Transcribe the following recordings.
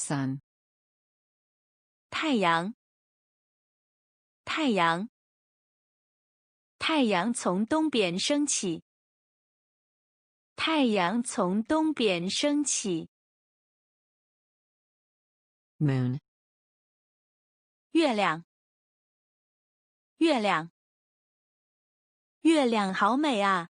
sun, 太阳，太阳，太阳从东边升起，太阳从东边升起。moon, 月亮，月亮，月亮好美啊！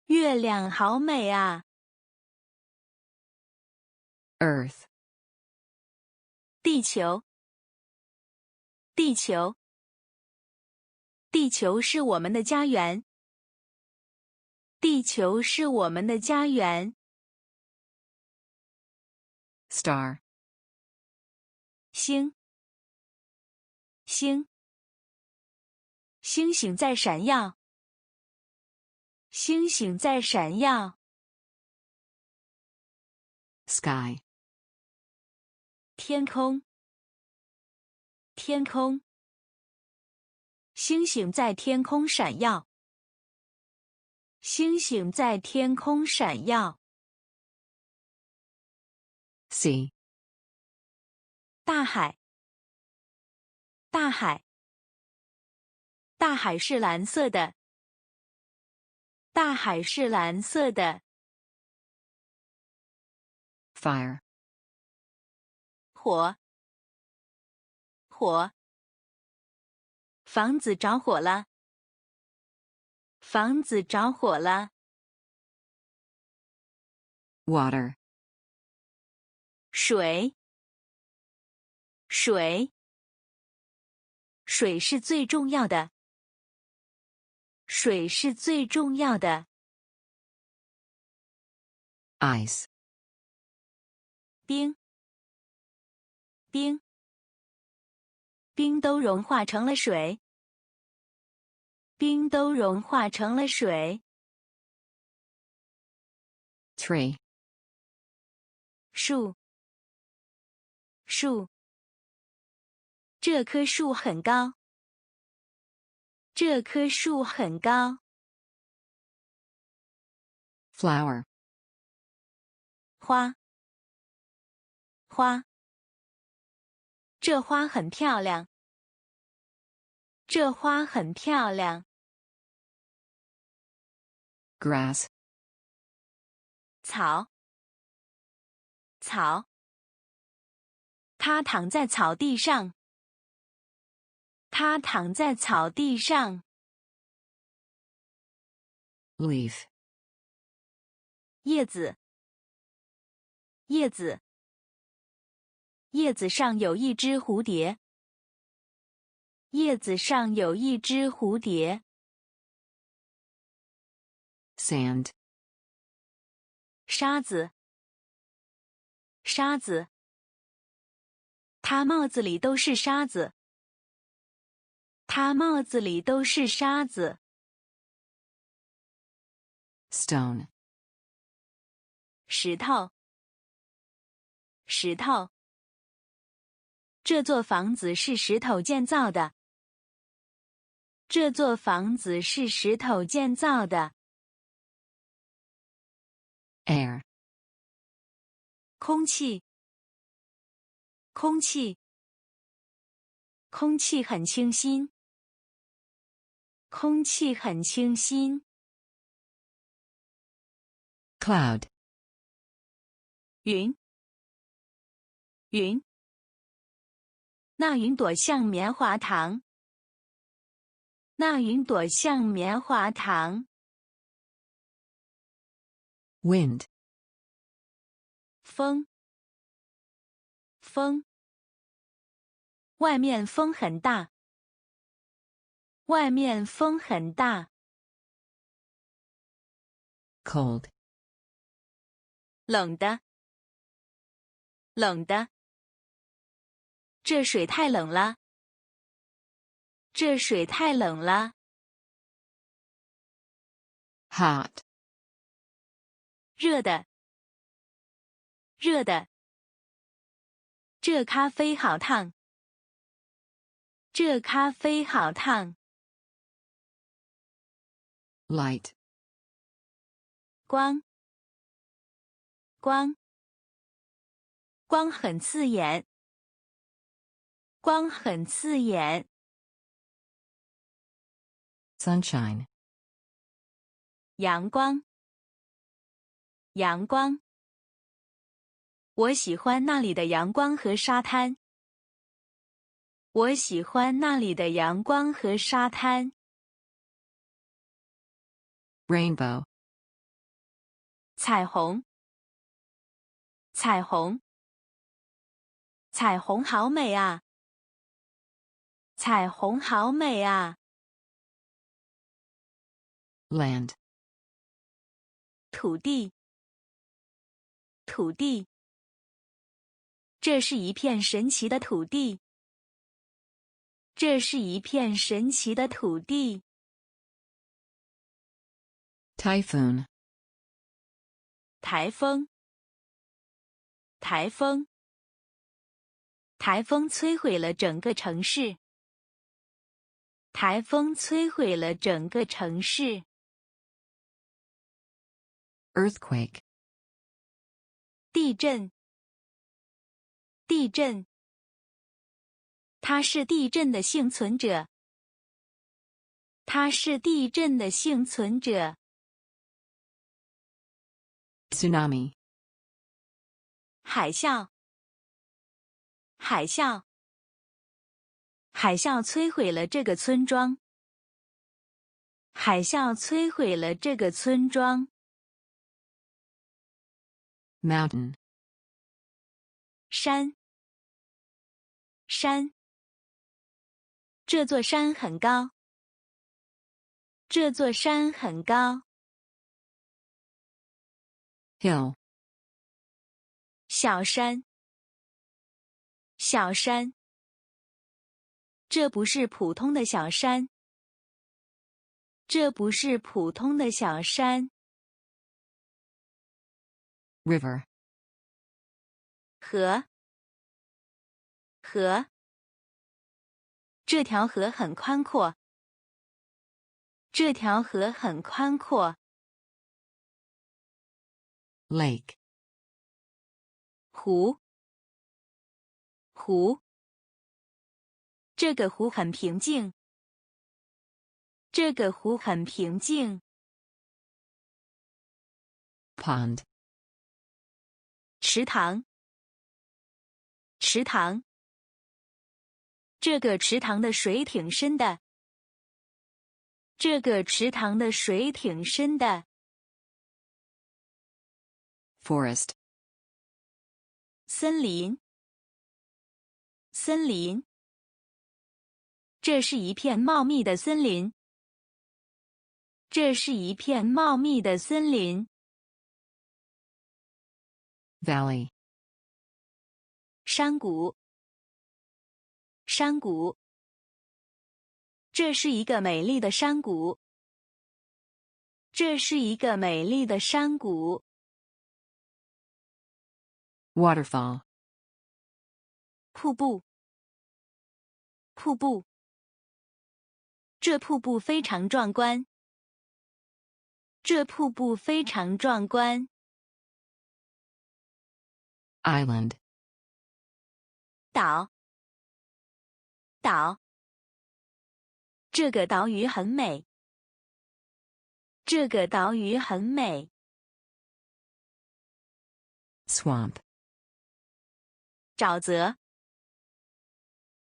月亮好美啊！ earth, 地球，地球，地球是我们的家园，地球是我们的家园。star, 星，星，星星在闪耀，星星在闪耀。sky, 天空，天空，星星在天空闪耀，星星在天空闪耀。sea, 大海，大海，大海是蓝色的，大海是蓝色的。fire, 火，火，房子着火了，房子着火了。water, 水，水，水是最重要的，水是最重要的。ice, 冰，冰，冰都融化成了水，冰都融化成了水。tree, 树，树，这棵树很高，这棵树很高。flower, 花，花，这花很漂亮，这花很漂亮。grass, 草，草，它躺在草地上，它躺在草地上。leaf, 叶子，叶子，叶子上有一只蝴蝶，叶子上有一只蝴蝶。sand, 沙子，沙子，它帽子里都是沙子，它帽子里都是沙子。stone, 石头，石头，这座房子是石头建造的，这座房子是石头建造的。air, 空气，空气，空气很清新，空气很清新。cloud, 云，云，那云朵像棉花糖，那云朵像棉花糖。wind, 风，风，外面风很大，外面风很大。cold, 冷的，冷的，这水太冷了，这水太冷了。hot, 热的，热的，这咖啡好烫，这咖啡好烫。light, 光，光，光很刺眼，光很刺眼。sunshine, 阳光，阳光。我喜欢那里的阳光和沙滩。我喜欢那里的阳光和沙滩。rainbow, 彩虹，彩虹，彩虹好美啊！彩虹好美啊！ land, 土地，土地。这是一片神奇的土地。这是一片神奇的土地。typhoon, 台风，台风，台风摧毁了整个城市。台风摧毁了整个城市。earthquake, 地震，地震。他是地震的幸存者。他是地震的幸存者。tsunami, 海啸，海啸，海啸摧毁了这个村庄。海啸摧毁了这个村庄。mountain, 山，山。这座山很高。这座山很高。hill, 小山，小山。这不是普通的小山。这不是普通的小山。river, 河，河。这条河很宽阔。这条河很宽阔。lake, 湖，湖。这个湖很平静。这个湖很平静。pond, 池塘，池塘。这个池塘的水挺深的。这个池塘的水挺深的。forest, 森林，森林。这是一片茂密的森林。这是一片茂密的森林。valley, 山谷，山谷。这是一个美丽的山谷。这是一个美丽的山谷。waterfall, 瀑布，瀑布。这瀑布非常壮观。这瀑布非常壮观。island, 岛，岛。这个岛屿很美。这个岛屿很美。swamp, 沼泽，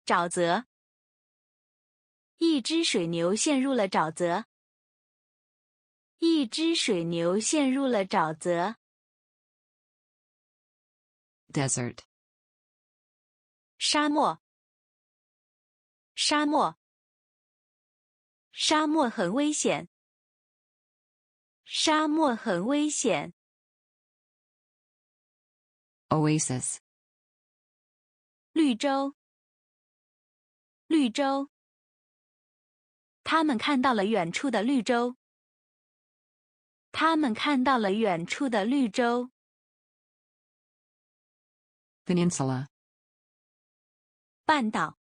沼泽。一只水牛陷入了沼泽。一只水牛陷入了沼泽。desert, 沙漠，沙漠。沙漠很危险。沙漠很危险。oasis, 绿洲，绿洲。他们看到了远处的绿洲。他们看到了远处的绿洲。peninsula, 半岛，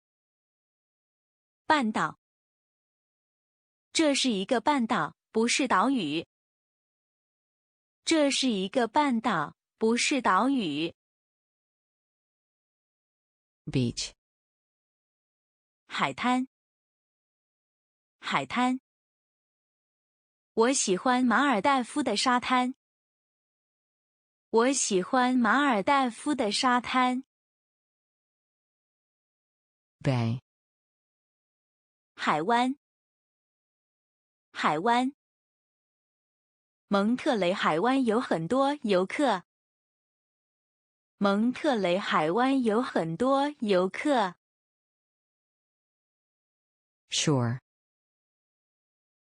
半岛。这是一个半岛，不是岛屿。这是一个半岛，不是岛屿。Beach. 海滩。海滩。我喜欢马尔代夫的沙滩。我喜欢马尔代夫的沙滩。Bay. 海湾。海湾。蒙特雷海湾有很多游客。蒙特雷海湾有很多游客。Shore.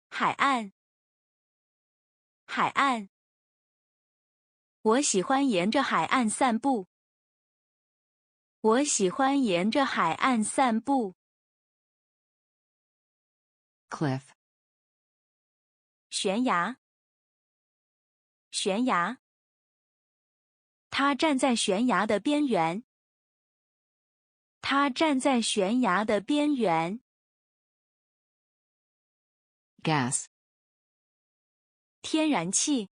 海岸。海岸。我喜欢沿着海岸散步。我喜欢沿着海岸散步。Cliff. 悬崖。悬崖。他站在悬崖的边缘。他站在悬崖的边缘。Gas. 天然气。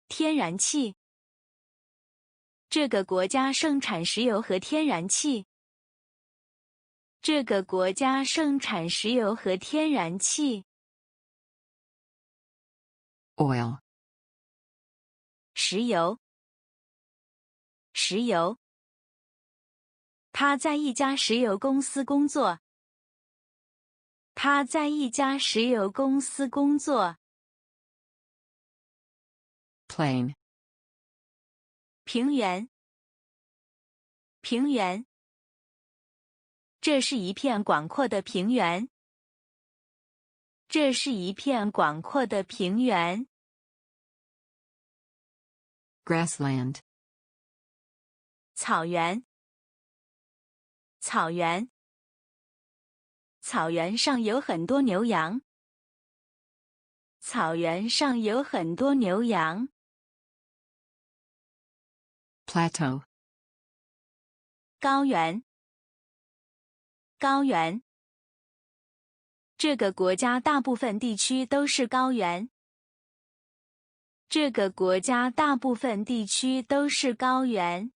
天然气。这个国家盛产石油和天然气。这个国家盛产石油和天然气。Oil. 石油。石油。他在一家石油公司工作。他在一家石油公司工作。Plain. 平原。平原。这是一片广阔的平原。这是一片广阔的平原。Grassland. 草原。草原。草原上有很多牛羊。草原上有很多牛羊。Plateau. 高原。高原。这个国家大部分地区都是高原。这个国家大部分地区都是高原。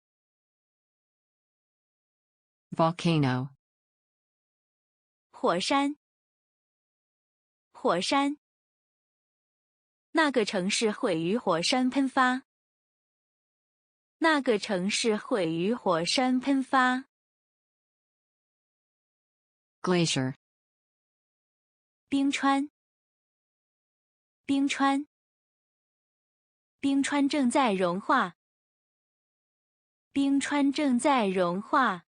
Volcano. 火山。火山。那个城市毁于火山喷发。那个城市毁于火山喷发。Glacier. 冰川。冰川。冰川正在融化。冰川正在融化。